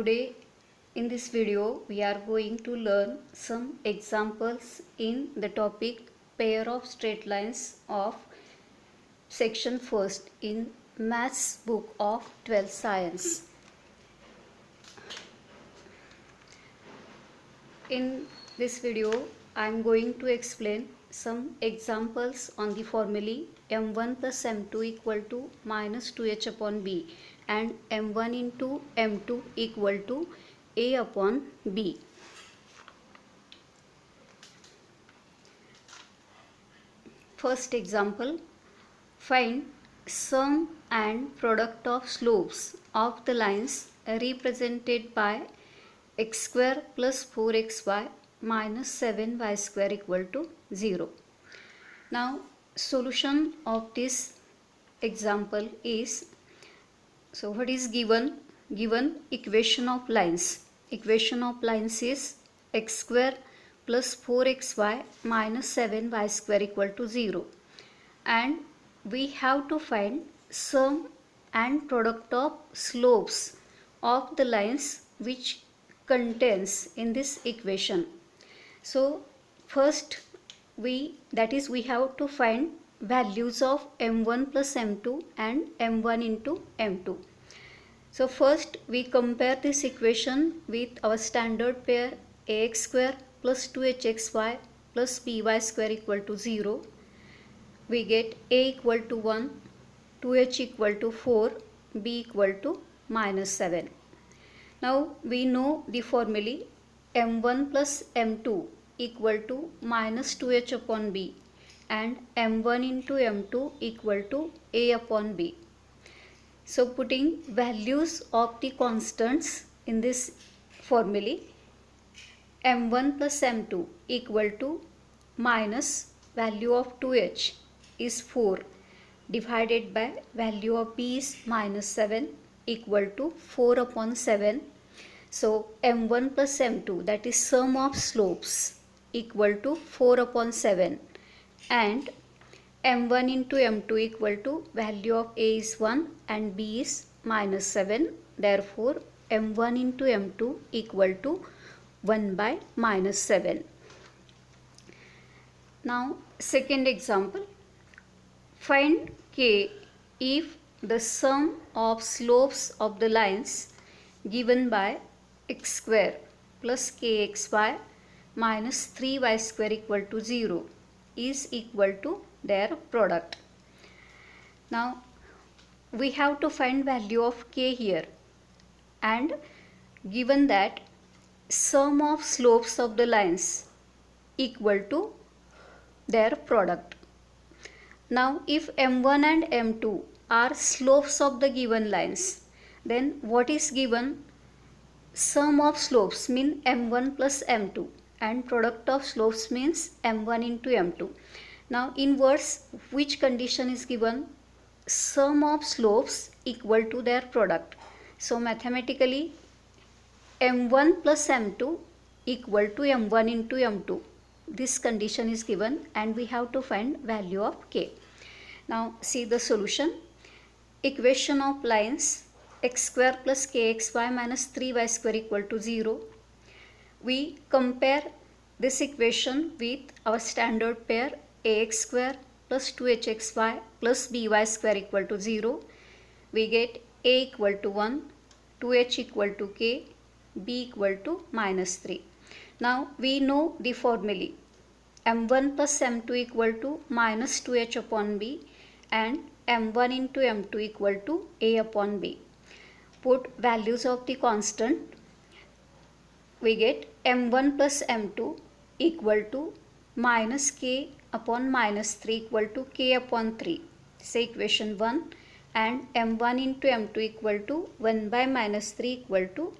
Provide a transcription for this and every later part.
Today in this video we are going to learn some examples in the topic pair of straight lines of section first in maths book of 12th science. In this video I am going to explain some examples on the formulae m1 plus m2 equal to minus 2h upon b and m1 into m2 equal to a upon b. First example, find sum and product of slopes of the lines represented by x square plus 4xy minus 7y square equal to 0. Now solution of this example is, so what is given? Given equation of lines. Equation of lines is x square plus 4xy minus 7y square equal to 0. And we have to find sum and product of slopes of the lines which contains in this equation. So first we have to find values of m1 plus m2 and m1 into m2. So first we compare this equation with our standard pair ax square plus 2hxy plus by square equal to 0. We get a equal to 1, 2h equal to 4, b equal to minus 7. Now we know the formulae m1 plus m2 equal to minus 2h upon b and m1 into m2 equal to a upon b. So putting values of the constants in this formulae, m1 plus m2 equal to minus value of 2h is 4 divided by value of b is minus 7 equal to 4 upon 7. So m1 plus m2, that is sum of slopes, equal to 4 upon 7 and m1 into m2 equal to value of a is 1 and b is minus 7. Therefore m1 into m2 equal to 1 by minus 7. Now second example, find k if the sum of slopes of the lines given by x square plus kxy minus 3y square equal to 0 is equal to their product. Now we have to find value of k here, and given that sum of slopes of the lines equal to their product. Now if m1 and m2 are slopes of the given lines, then what is given? Sum of slopes mean m1 plus m2 and product of slopes means m1 into m2. Now in words, which condition is given? Sum of slopes equal to their product. So mathematically m1 plus m2 equal to m1 into m2. This condition is given and we have to find value of k. Now see the solution. Equation of lines x square plus kxy minus 3y square equal to 0. We compare this equation with our standard pair ax square plus 2hxy plus by square equal to 0. We get a equal to 1, 2h equal to k, b equal to minus 3. Now we know the formulae m1 plus m2 equal to minus 2h upon b and m1 into m2 equal to a upon b. Put values of the constant. We get m1 plus m2 equal to minus k upon minus 3 equal to k upon 3. Say equation 1, and m1 into m2 equal to 1 by minus 3 equal to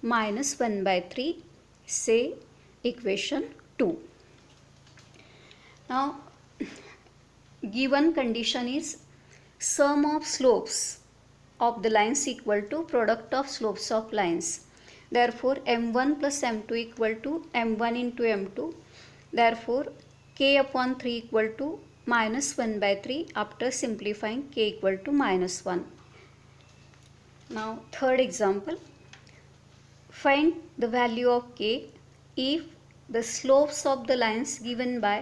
minus 1 by 3. Say equation 2. Now given condition is sum of slopes of the lines equal to product of slopes of lines. Therefore m1 plus m2 equal to m1 into m2. Therefore k upon 3 equal to minus 1 by 3 after simplifying k equal to minus 1. Now third example, find the value of k if the slopes of the lines given by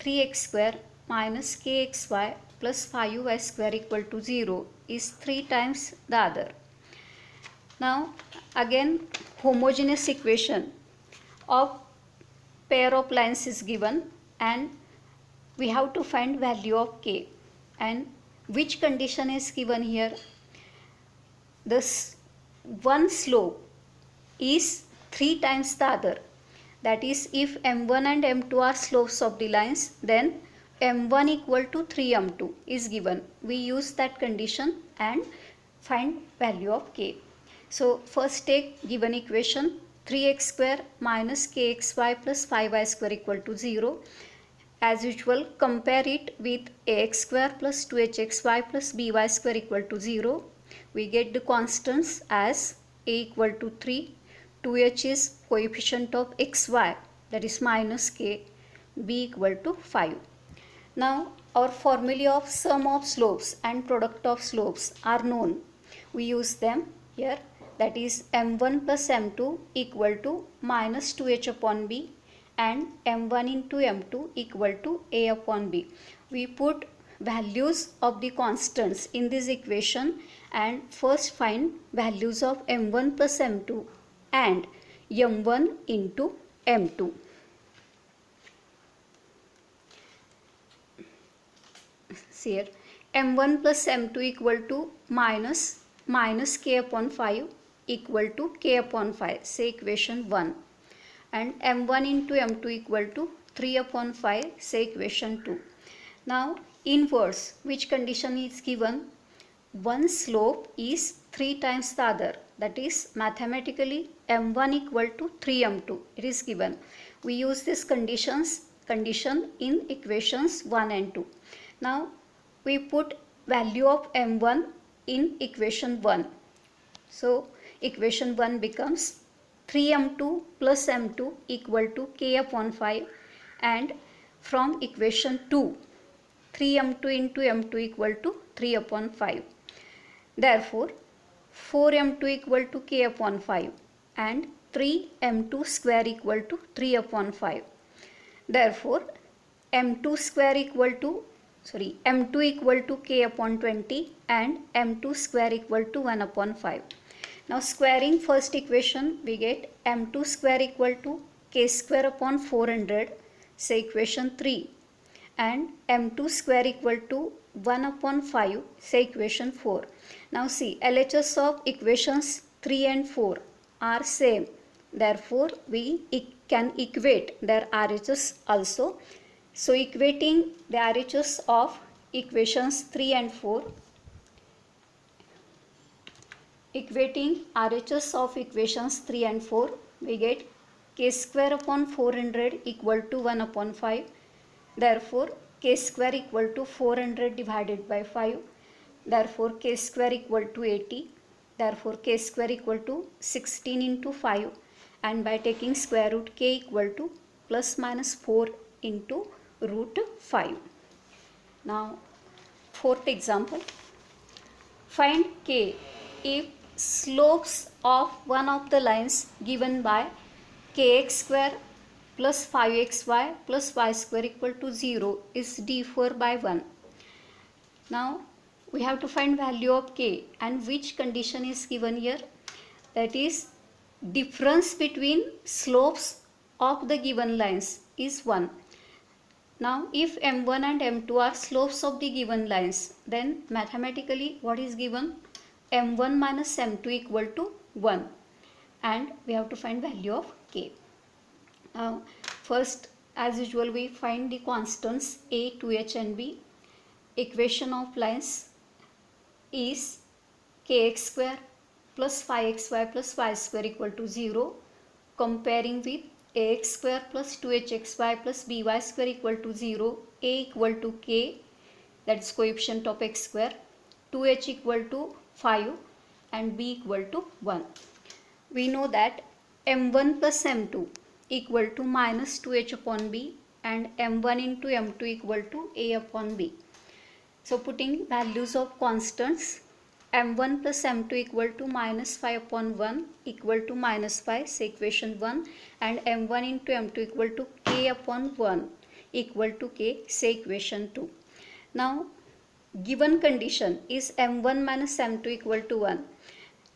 3x square minus kxy plus 5y square equal to 0 is 3 times the other. Now again homogeneous equation of pair of lines is given and we have to find value of k, and which condition is given here? This one slope is 3 times the other. That is, if m1 and m2 are slopes of the lines, then m1 equal to 3m2 is given. We use that condition and find value of k. So first take given equation 3x square minus kxy plus 5y square equal to 0. As usual, compare it with ax square plus 2hxy plus by square equal to 0. We get the constants as a equal to 3, 2h is coefficient of xy, that is minus k, b equal to 5. Now our formulae of sum of slopes and product of slopes are known. We use them here, that is m1 plus m2 equal to minus 2h upon b and m1 into m2 equal to a upon b. We put values of the constants in this equation and first find values of m1 plus m2 and m1 into m2. See here, m1 plus m2 equal to minus k upon 5 equal to k upon 5, say equation 1, and m1 into m2 equal to 3 upon 5, say equation 2. Now inverse, which condition is given? One slope is 3 times the other, that is mathematically m1 equal to 3m2, it is given. We use this condition in equations 1 and 2. Now we put value of m1 in equation 1. So equation 1 becomes 3m2 plus m2 equal to k upon 5, and from equation 2 3m2 into m2 equal to 3 upon 5. Therefore 4m2 equal to k upon 5 and 3m2 square equal to 3 upon 5. Therefore m2 square equal to m2 equal to k upon 20 and m2 square equal to 1 upon 5. Now squaring first equation, we get m2 square equal to k square upon 400, say equation 3, and m2 square equal to 1 upon 5, say equation 4. Now see, LHS of equations 3 and 4 are same. Therefore we can equate their RHS also. So equating the RHS of equations 3 and 4, we get k square upon 400 equal to 1 upon 5. Therefore k square equal to 400 divided by 5. Therefore k square equal to 80. Therefore k square equal to 16 into 5, and by taking square root k equal to plus minus 4 into root 5. Now fourth example, find k if slopes of one of the lines given by kx square plus 5xy plus y square equal to 0 is d4 by 1. Now we have to find value of k, and which condition is given here? That is, difference between slopes of the given lines is 1. Now if m1 and m2 are slopes of the given lines, then mathematically what is given? m1 minus m2 equal to 1, and we have to find value of k. Now first, as usual, we find the constants a, 2h and b. Equation of lines is kx square plus 5xy plus y square equal to 0, comparing with ax square plus 2hxy plus by square equal to 0, a equal to k, that is coefficient of x square, 2h equal to 5 and b equal to 1. We know that m1 plus m2 equal to minus 2h upon b and m1 into m2 equal to a upon b. So putting values of constants m1 plus m2 equal to minus 5 upon 1 equal to minus 5, say equation 1, and m1 into m2 equal to k upon 1 equal to k, say equation 2. Now given condition is m1 minus m2 equal to 1.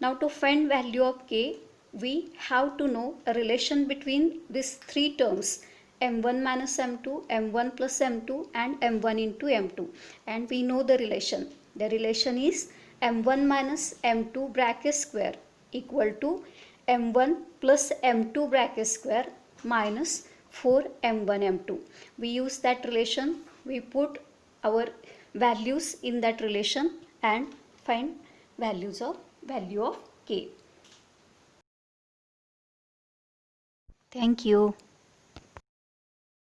Now to find value of k, we have to know a relation between these three terms, m1 minus m2, m1 plus m2 and m1 into m2, and we know the relation. The relation is m1 minus m2 bracket square equal to m1 plus m2 bracket square minus 4 m1 m2. We use that relation, we put our values in that relation and find value of k. Thank you.